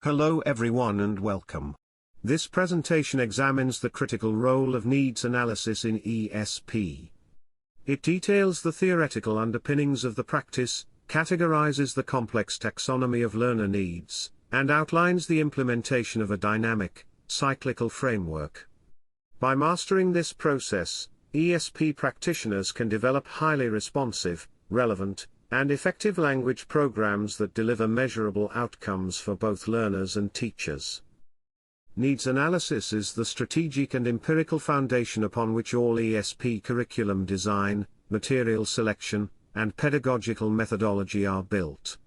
Hello everyone and welcome. This presentation examines the critical role of needs analysis in ESP. It details the theoretical underpinnings of the practice, categorizes the complex taxonomy of learner needs, and outlines the implementation of a dynamic, cyclical framework. By mastering this process, ESP practitioners can develop highly responsive, relevant, and effective language programs that deliver measurable outcomes for both learners and teachers. Needs analysis is the strategic and empirical foundation upon which all ESP curriculum design, material selection, and pedagogical methodology are built.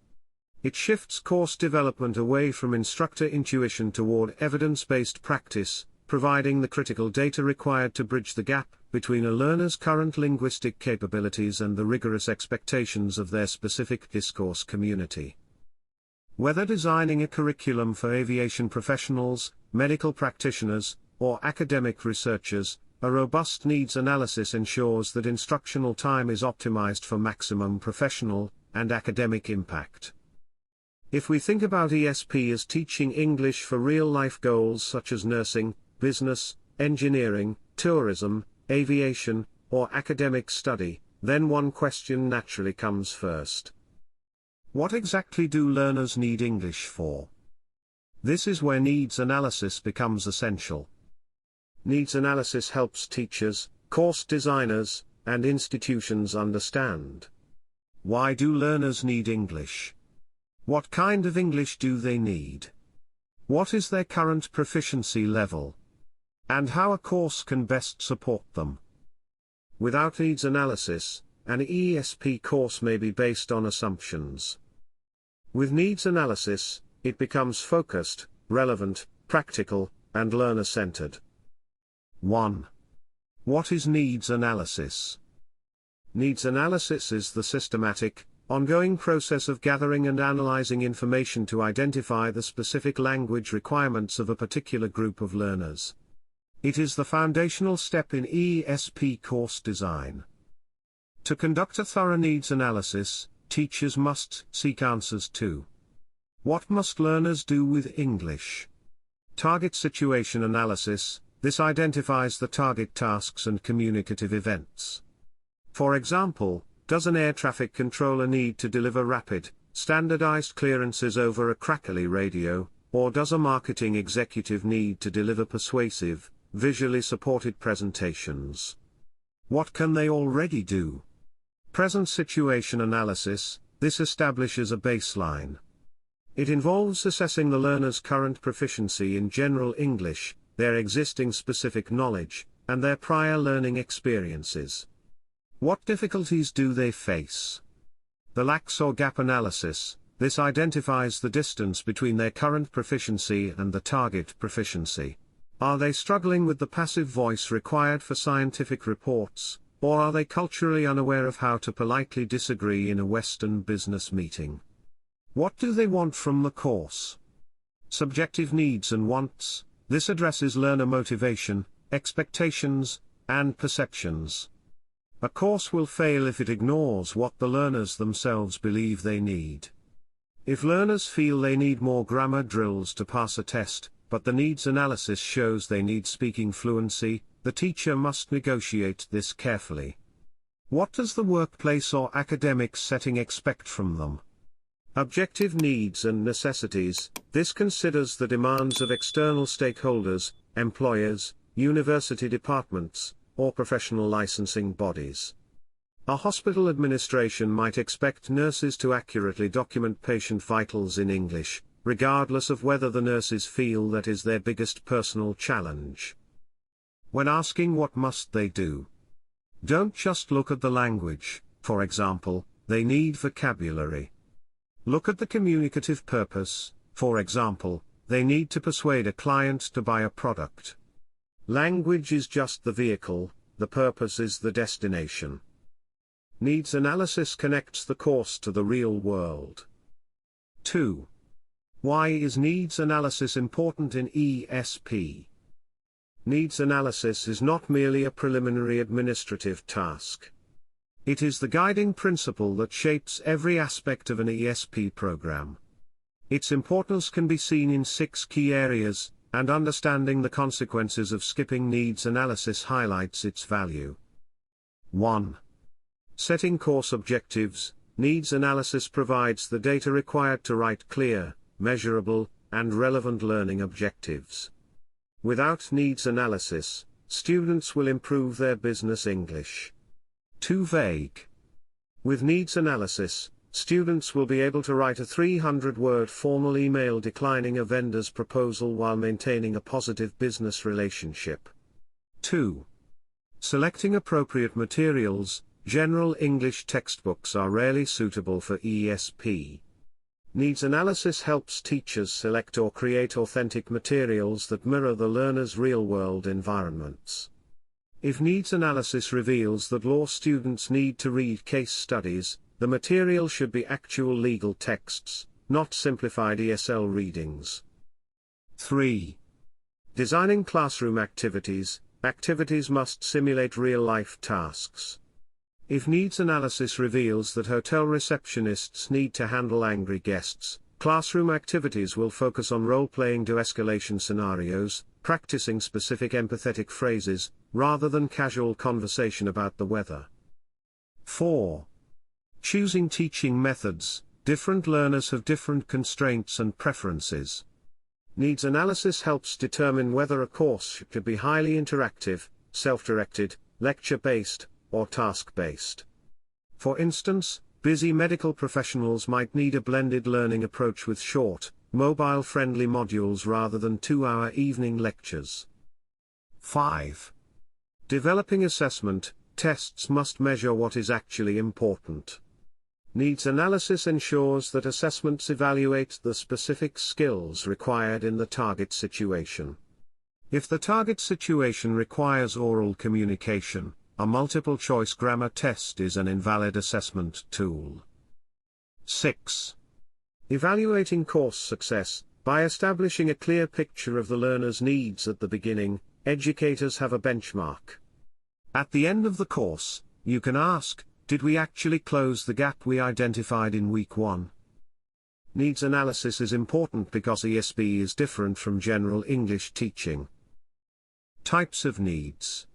It shifts course development away from instructor intuition toward evidence-based practice, providing the critical data required to bridge the gap between a learner's current linguistic capabilities and the rigorous expectations of their specific discourse community. Whether designing a curriculum for aviation professionals, medical practitioners, or academic researchers, a robust needs analysis ensures that instructional time is optimized for maximum professional and academic impact. If we think about ESP as teaching English for real-life goals such as nursing, business, engineering, tourism, aviation, or academic study, then one question naturally comes first. What exactly do learners need English for? This is where needs analysis becomes essential. Needs analysis helps teachers, course designers, and institutions understand. Why do learners need English? What kind of English do they need? What is their current proficiency level? And how a course can best support them. Without needs analysis, an ESP course may be based on assumptions. With needs analysis, it becomes focused, relevant, practical, and learner-centered. 1. What is needs analysis? Needs analysis is the systematic, ongoing process of gathering and analyzing information to identify the specific language requirements of a particular group of learners. It is the foundational step in ESP course design. To conduct a thorough needs analysis, teachers must seek answers to: what must learners do with English? Target situation analysis. This identifies the target tasks and communicative events. For example, does an air traffic controller need to deliver rapid, standardized clearances over a crackly radio, or does a marketing executive need to deliver persuasive, visually supported presentations? What can they already do? Present situation analysis. This establishes a baseline. It involves assessing the learner's current proficiency in general English, their existing specific knowledge, and their prior learning experiences. What difficulties do they face? The lacks or gap analysis. This identifies the distance between their current proficiency and the target proficiency. Are they struggling with the passive voice required for scientific reports, or are they culturally unaware of how to politely disagree in a Western business meeting? What do they want from the course? Subjective needs and wants. This addresses learner motivation, expectations, and perceptions. A course will fail if it ignores what the learners themselves believe they need. If learners feel they need more grammar drills to pass a test, but the needs analysis shows they need speaking fluency, the teacher must negotiate this carefully. What does the workplace or academic setting expect from them? Objective needs and necessities. This considers the demands of external stakeholders, employers, university departments, or professional licensing bodies. A hospital administration might expect nurses to accurately document patient vitals in English, regardless of whether the nurses feel that is their biggest personal challenge. When asking what must they do, don't just look at the language. For example, they need vocabulary. Look at the communicative purpose. For example, they need to persuade a client to buy a product. Language is just the vehicle, the purpose is the destination. Needs analysis connects the course to the real world. 2. Why is needs analysis important in ESP? Needs analysis is not merely a preliminary administrative task. It is the guiding principle that shapes every aspect of an ESP program. Its importance can be seen in 6 key areas, and understanding the consequences of skipping needs analysis highlights its value. 1. Setting course objectives. Needs analysis provides the data required to write clear, measurable, and relevant learning objectives. Without needs analysis, students will improve their business English. Too vague. With needs analysis, students will be able to write a 300-word formal email declining a vendor's proposal while maintaining a positive business relationship. 2. Selecting appropriate materials. General English textbooks are rarely suitable for ESP. Needs analysis helps teachers select or create authentic materials that mirror the learner's real-world environments. If needs analysis reveals that law students need to read case studies, the material should be actual legal texts, not simplified ESL readings. 3. Designing classroom activities. Activities must simulate real-life tasks. If needs analysis reveals that hotel receptionists need to handle angry guests, classroom activities will focus on role-playing de-escalation scenarios, practicing specific empathetic phrases, rather than casual conversation about the weather. 4. Choosing teaching methods. Different learners have different constraints and preferences. Needs analysis helps determine whether a course should be highly interactive, self-directed, lecture-based, or task-based. For instance, busy medical professionals might need a blended learning approach with short, mobile-friendly modules rather than 2-hour evening lectures. 5. Developing assessment. Tests must measure what is actually important. Needs analysis ensures that assessments evaluate the specific skills required in the target situation. If the target situation requires oral communication, a multiple-choice grammar test is an invalid assessment tool. 6. Evaluating course success. By establishing a clear picture of the learner's needs at the beginning, educators have a benchmark. At the end of the course, you can ask, did we actually close the gap we identified in week 1? Needs analysis is important because ESP is different from general English teaching. Types of needs.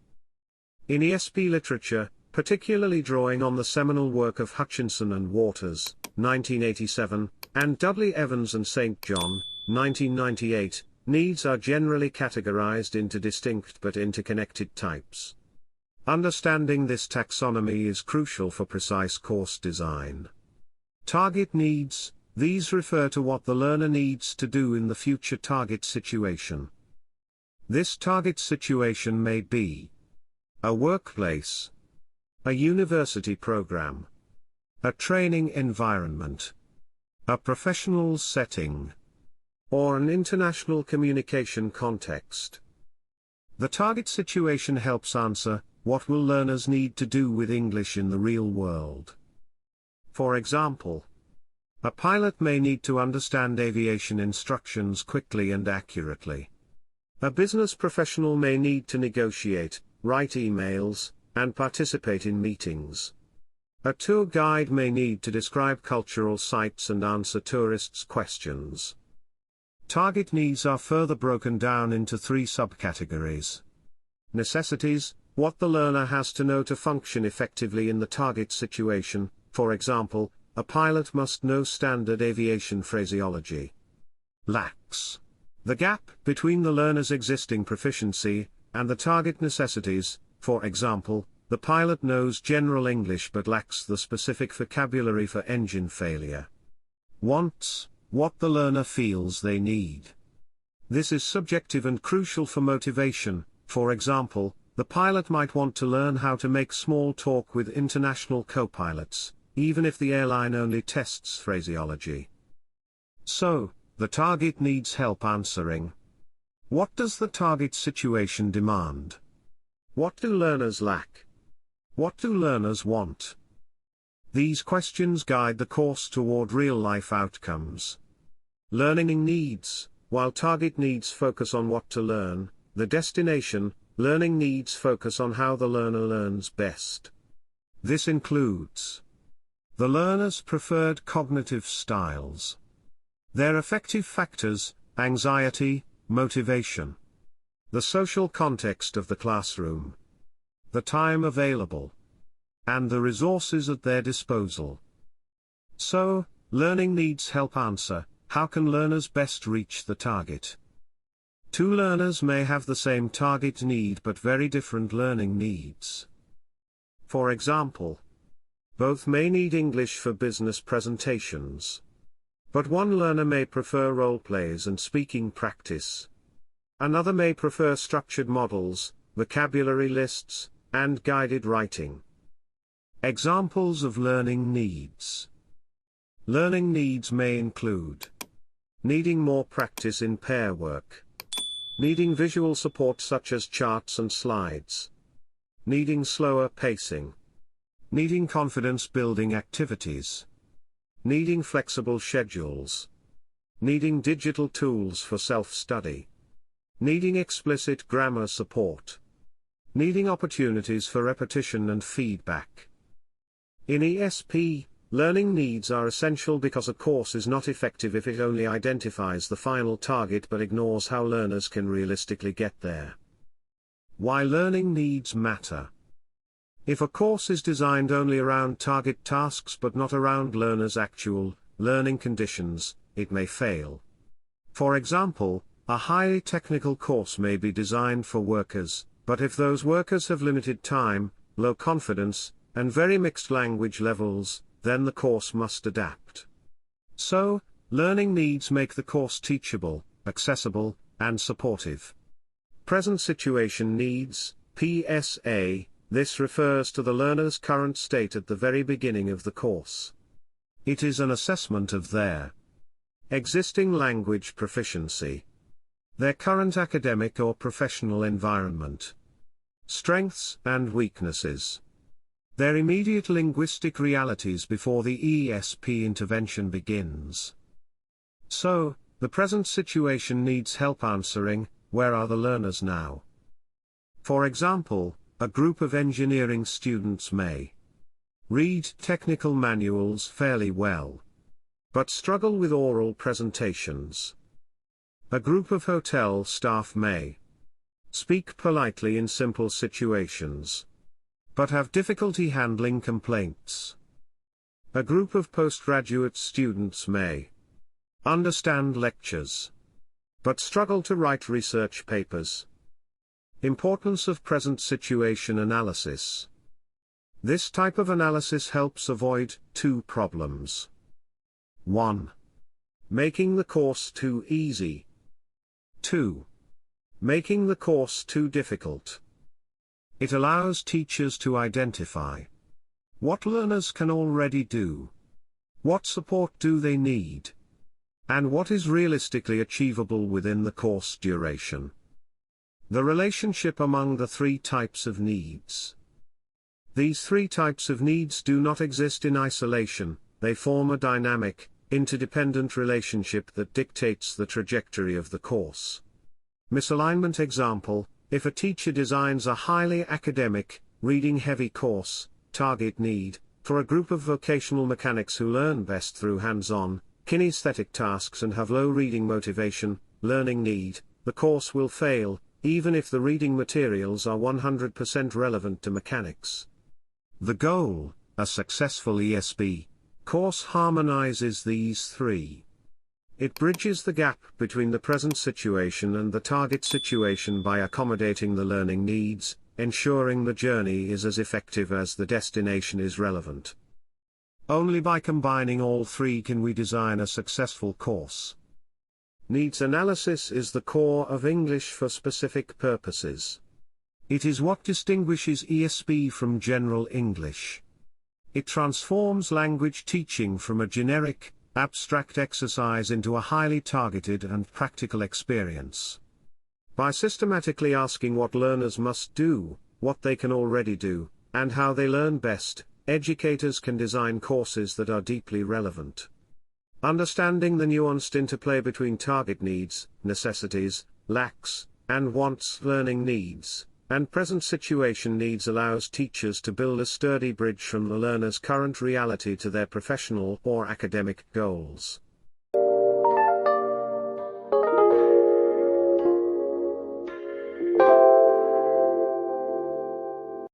In ESP literature, particularly drawing on the seminal work of Hutchinson and Waters, 1987, and Dudley Evans and St. John, 1998, needs are generally categorized into distinct but interconnected types. Understanding this taxonomy is crucial for precise course design. Target needs. These refer to what the learner needs to do in the future target situation. This target situation may be a workplace, a university program, a training environment, a professional setting, or an international communication context. The target situation helps answer, what will learners need to do with English in the real world? For example, a pilot may need to understand aviation instructions quickly and accurately. A business professional may need to negotiate, write emails, and participate in meetings. A tour guide may need to describe cultural sites and answer tourists' questions. Target needs are further broken down into 3 subcategories. Necessities, what the learner has to know to function effectively in the target situation. For example, a pilot must know standard aviation phraseology. Lacks. The gap between the learner's existing proficiency and the target necessities. For example, the pilot knows general English but lacks the specific vocabulary for engine failure. Wants, what the learner feels they need. This is subjective and crucial for motivation. For example, the pilot might want to learn how to make small talk with international co-pilots, even if the airline only tests phraseology. So, the target needs help answering. What does the target situation demand? What do learners lack? What do learners want? These questions guide the course toward real-life outcomes. Learning needs. While target needs focus on what to learn, the destination, learning needs focus on how the learner learns best. This includes the learner's preferred cognitive styles, Their effective factors: anxiety, motivation, the social context of the classroom, the time available, and the resources at their disposal. So, learning needs help answer, how can learners best reach the target? Two learners may have the same target need but very different learning needs. For example, both may need English for business presentations. But one learner may prefer role plays and speaking practice. Another may prefer structured models, vocabulary lists, and guided writing. Examples of learning needs. Learning needs may include needing more practice in pair work, needing visual support such as charts and slides, needing slower pacing, needing confidence-building activities, needing flexible schedules, needing digital tools for self-study, needing explicit grammar support, needing opportunities for repetition and feedback. In ESP, learning needs are essential because a course is not effective if it only identifies the final target but ignores how learners can realistically get there. Why learning needs matter. If a course is designed only around target tasks but not around learners' actual learning conditions, it may fail. For example, a highly technical course may be designed for workers, but if those workers have limited time, low confidence, and very mixed language levels, then the course must adapt. So, learning needs make the course teachable, accessible, and supportive. Present situation needs, PSA. This refers to the learner's current state at the very beginning of the course. It is an assessment of their existing language proficiency, their current academic or professional environment, strengths and weaknesses, their immediate linguistic realities before the ESP intervention begins. So, the present situation needs help answering, where are the learners now? For example, a group of engineering students may read technical manuals fairly well, but struggle with oral presentations. A group of hotel staff may speak politely in simple situations, but have difficulty handling complaints. A group of postgraduate students may understand lectures, but struggle to write research papers. Importance of present situation analysis. This type of analysis helps avoid two problems. 1. Making the course too easy. 2. Making the course too difficult. It allows teachers to identify what learners can already do, what support do they need, and what is realistically achievable within the course duration. The relationship among the three types of needs. These three types of needs do not exist in isolation, they form a dynamic, interdependent relationship that dictates the trajectory of the course. Misalignment example: if a teacher designs a highly academic, reading-heavy course, target need, for a group of vocational mechanics who learn best through hands-on, kinesthetic tasks and have low reading motivation, learning need, the course will fail, even if the reading materials are 100% relevant to mechanics. The goal, a successful ESP course harmonizes these three. It bridges the gap between the present situation and the target situation by accommodating the learning needs, ensuring the journey is as effective as the destination is relevant. Only by combining all three can we design a successful course. Needs analysis is the core of English for specific purposes. It is what distinguishes ESP from general English. It transforms language teaching from a generic, abstract exercise into a highly targeted and practical experience. By systematically asking what learners must do, what they can already do, and how they learn best, educators can design courses that are deeply relevant. Understanding the nuanced interplay between target needs, necessities, lacks, and wants, learning needs, and present situation needs allows teachers to build a sturdy bridge from the learner's current reality to their professional or academic goals.